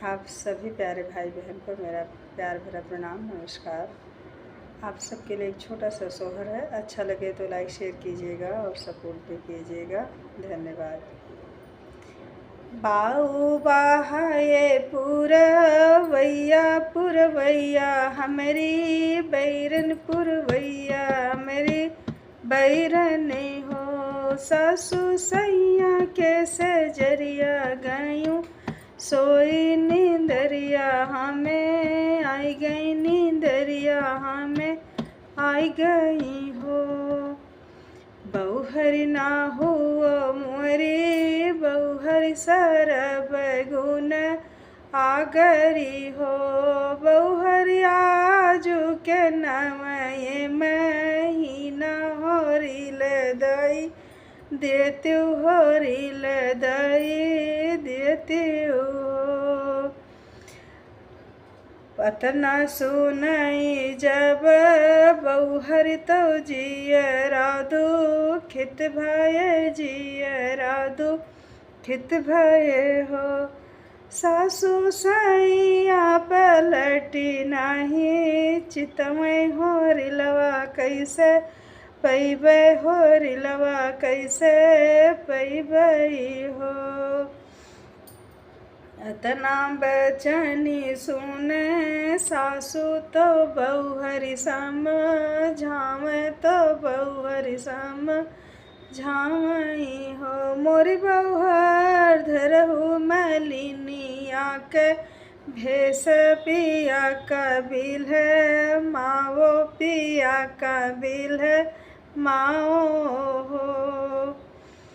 आप सभी प्यारे भाई बहन को मेरा प्यार भरा प्रणाम, नमस्कार। आप सबके लिए एक छोटा सा सोहर है। अच्छा लगे तो लाइक शेयर कीजिएगा और सपोर्ट भी कीजिएगा। धन्यवाद। बाऊ बाहाये पुरवैया पुरवैया हमारी बैरन पुरवैया मेरी बैरन हो। सासू सैया के सजरिया गयूं सोई नींदरिया हमें आई गई नींदरिया हमें आई गई हो। बहुहरि ना हुआ मोरी बहुहरि सरब गुण आगरी हो। बहुहरि आजू के नवये महीना होरिल दई देत्यु होरिल दई देत्यु। पतना सुनई जब बहुहरि तो जियरा दुखित भय जियरा दुखित भय हो। सासू सैया पलटी नहीं चितमय होरिलवा कैसे पैबै होरिलवा कैसे पैबै हो। अतना बचनी सुने सासू तो बहुहरि समझाव तो बहुहरि समझावई हो। मोरी बहुहर धरहु मलिनिया के भेष पिया कबिल है माओ पिया कबिल है माओ हो।